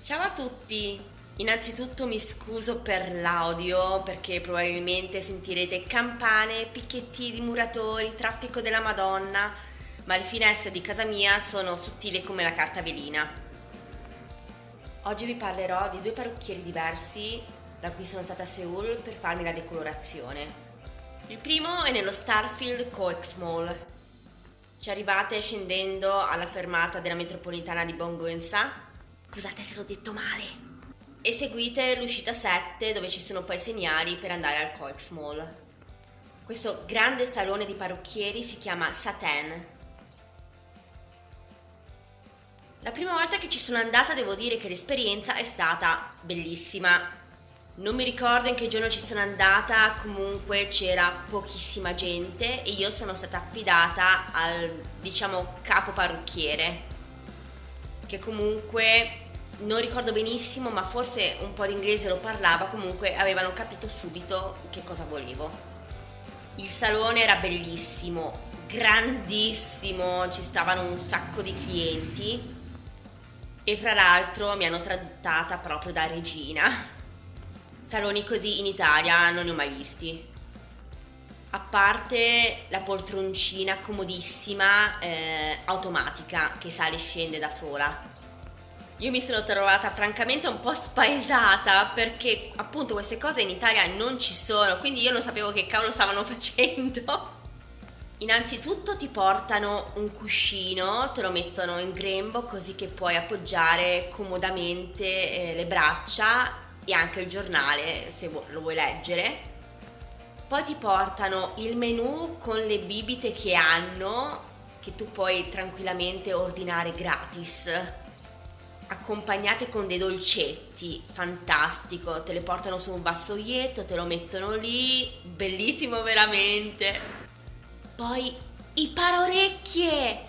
Ciao a tutti! Innanzitutto mi scuso per l'audio perché probabilmente sentirete campane, picchetti di muratori, traffico della Madonna, ma le finestre di casa mia sono sottili come la carta velina. Oggi vi parlerò di due parrucchieri diversi da cui sono stata a Seoul per farmi la decolorazione. Il primo è nello Starfield Coex Mall. Ci arrivate scendendo alla fermata della metropolitana di Bongoensa. Scusate se l'ho detto male. E seguite l'uscita 7 dove ci sono poi i segnali per andare al Coex Mall. Questo grande salone di parrucchieri si chiama Saten. La prima volta che ci sono andata devo dire che l'esperienza è stata bellissima. Non mi ricordo in che giorno ci sono andata, comunque c'era pochissima gente e io sono stata affidata al, capo parrucchiere, che comunque non ricordo benissimo, ma forse un po' di inglese lo parlava, comunque avevano capito subito che cosa volevo. Il salone era bellissimo, grandissimo, ci stavano un sacco di clienti e fra l'altro mi hanno trattata proprio da regina. Saloni così in Italia non ne ho mai visti. A parte la poltroncina comodissima, automatica, che sale e scende da sola. Io mi sono trovata francamente un po' spaesata perché appunto queste cose in Italia non ci sono, quindi io non sapevo che cavolo stavano facendo. Innanzitutto ti portano un cuscino, te lo mettono in grembo così che puoi appoggiare comodamente le braccia e anche il giornale se lo vuoi leggere. Poi ti portano il menù con le bibite che hanno, che tu puoi tranquillamente ordinare gratis, accompagnate con dei dolcetti, fantastico, te le portano su un vassoietto, te lo mettono lì, bellissimo veramente. Poi i paraorecchie,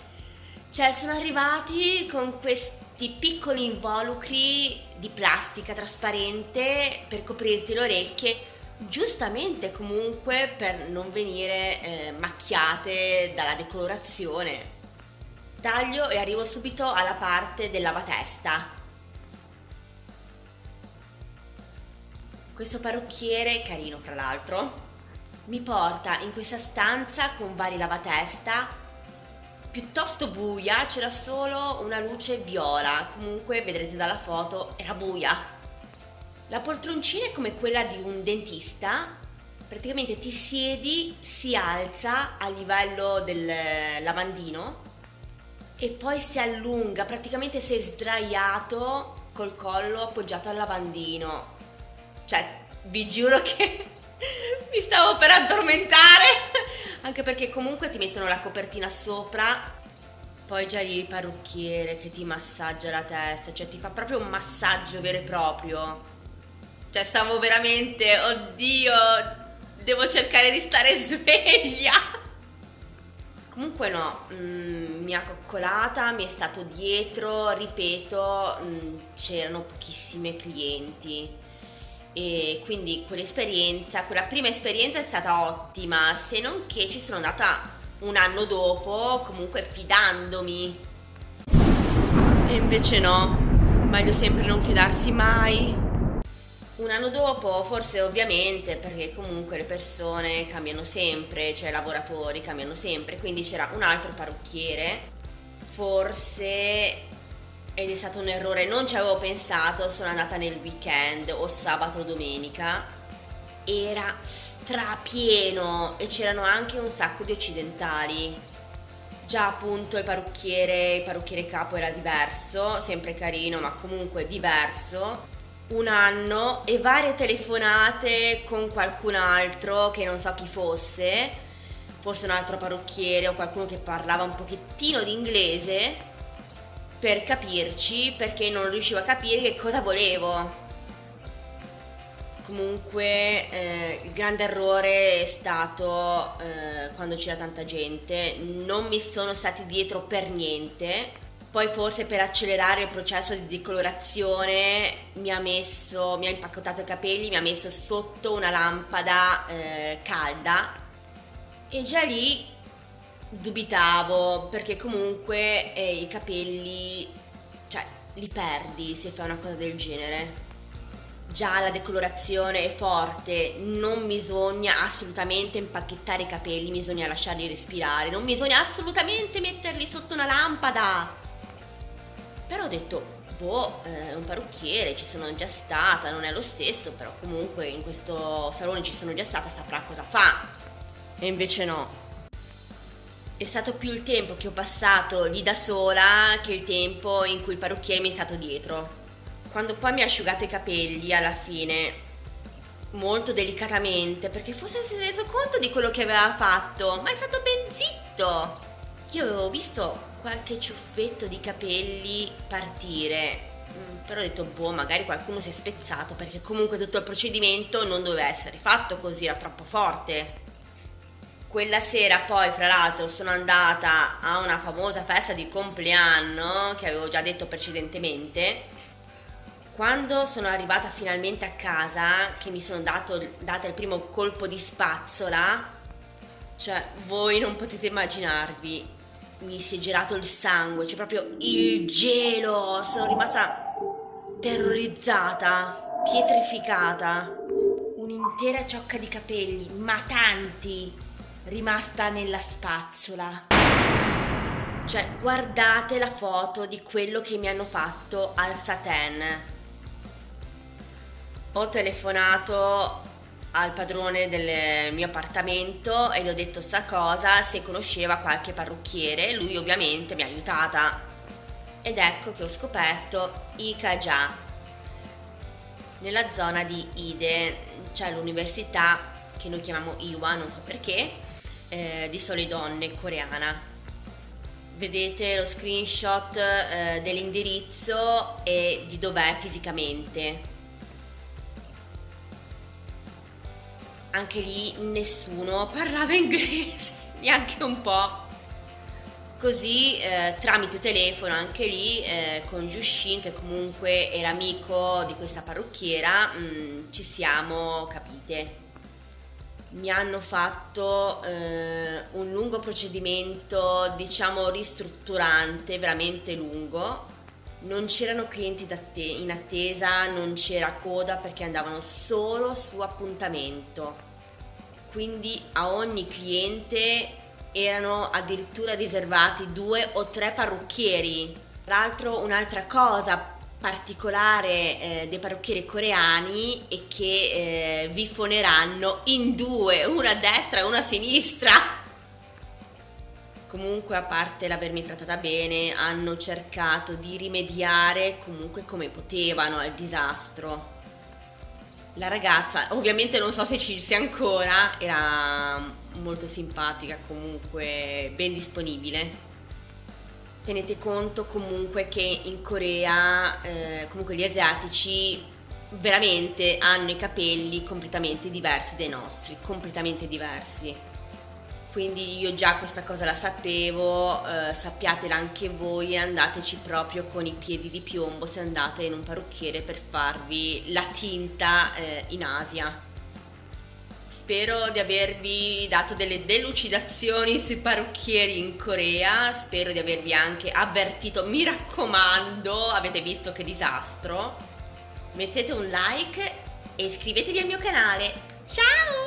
cioè sono arrivati con questi piccoli involucri di plastica trasparente per coprirti le orecchie, giustamente comunque per non venire macchiate dalla decolorazione. Taglio e arrivo subito alla parte del lavatesta. Questo parrucchiere, carino fra l'altro, mi porta in questa stanza con vari lavatesta, piuttosto buia, c'era solo una luce viola, comunque vedrete dalla foto era buia. La poltroncina è come quella di un dentista, praticamente ti siedi, si alza a livello del lavandino e poi si allunga, praticamente sei sdraiato col collo appoggiato al lavandino. Cioè, vi giuro che mi stavo per addormentare, anche perché comunque ti mettono la copertina sopra, poi già lì il parrucchiere che ti massaggia la testa, cioè ti fa proprio un massaggio vero e proprio. Cioè stavo veramente, oddio, devo cercare di stare sveglia. Comunque no, mi ha coccolata, mi è stato dietro, ripeto, c'erano pochissime clienti e quindi quella prima esperienza è stata ottima, se non che ci sono andata un anno dopo, comunque fidandomi. E invece no, meglio sempre non fidarsi mai. Un anno dopo, forse ovviamente, perché comunque le persone cambiano sempre, cioè i lavoratori cambiano sempre, quindi c'era un altro parrucchiere, forse, ed è stato un errore, non ci avevo pensato, sono andata nel weekend o sabato o domenica, era strapieno e c'erano anche un sacco di occidentali. Già appunto il parrucchiere capo era diverso, sempre carino ma comunque diverso. Un anno e varie telefonate con qualcun altro che non so chi fosse, forse un altro parrucchiere o qualcuno che parlava un pochettino di inglese per capirci, perché non riuscivo a capire che cosa volevo. Comunque il grande errore è stato quando c'era tanta gente, non mi sono stati dietro per niente. Poi forse per accelerare il processo di decolorazione mi ha impaccottato i capelli, mi ha messo sotto una lampada calda e già lì dubitavo perché comunque i capelli, cioè li perdi se fai una cosa del genere. Già la decolorazione è forte, non bisogna assolutamente impacchettare i capelli, bisogna lasciarli respirare, non bisogna assolutamente metterli sotto una lampada. Però ho detto, boh, è un parrucchiere, ci sono già stata, non è lo stesso, però comunque in questo salone ci sono già stata, saprà cosa fa. E invece no. È stato più il tempo che ho passato lì da sola che il tempo in cui il parrucchiere mi è stato dietro. Quando poi mi ha asciugato i capelli alla fine, molto delicatamente, perché forse si è reso conto di quello che aveva fatto, ma è stato ben zitto. Io avevo visto qualche ciuffetto di capelli partire, però ho detto, boh, magari qualcuno si è spezzato, perché comunque tutto il procedimento non doveva essere fatto così, era troppo forte. Quella sera poi, fra l'altro, sono andata a una famosa festa di compleanno, che avevo già detto precedentemente. Quando sono arrivata finalmente a casa, che mi sono data il primo colpo di spazzola, cioè voi non potete immaginarvi, mi si è gelato il sangue, cioè proprio il gelo, sono rimasta terrorizzata, pietrificata. Un'intera ciocca di capelli, ma tanti, rimasta nella spazzola. Cioè, guardate la foto di quello che mi hanno fatto al Satin. Ho telefonato al padrone del mio appartamento e gli ho detto sta cosa, se conosceva qualche parrucchiere. Lui ovviamente mi ha aiutata. Ed ecco che ho scoperto Ikaja. Nella zona di Ide c'è l'università, che noi chiamiamo Iwa, non so perché, di sole donne, coreana. Vedete lo screenshot dell'indirizzo e di dov'è fisicamente. Anche lì nessuno parlava inglese, neanche un po'. Così tramite telefono anche lì con Yushin, che comunque era amico di questa parrucchiera, ci siamo capite. Mi hanno fatto un lungo procedimento, diciamo ristrutturante, veramente lungo. Non c'erano clienti in attesa, non c'era coda perché andavano solo su appuntamento. Quindi a ogni cliente erano addirittura riservati 2 o 3 parrucchieri. Tra l'altro, un'altra cosa particolare dei parrucchieri coreani è che vi foneranno in 2, una a destra e una a sinistra. Comunque, a parte l'avermi trattata bene, hanno cercato di rimediare comunque come potevano al disastro. La ragazza, ovviamente non so se ci sia ancora, era molto simpatica, comunque ben disponibile. Tenete conto comunque che in Corea, comunque gli asiatici veramente hanno i capelli completamente diversi dai nostri, completamente diversi. Quindi io già questa cosa la sapevo, sappiatela anche voi e andateci proprio con i piedi di piombo se andate in un parrucchiere per farvi la tinta in Asia. Spero di avervi dato delle delucidazioni sui parrucchieri in Corea, spero di avervi anche avvertito, mi raccomando, avete visto che disastro. Mettete un like e iscrivetevi al mio canale. Ciao!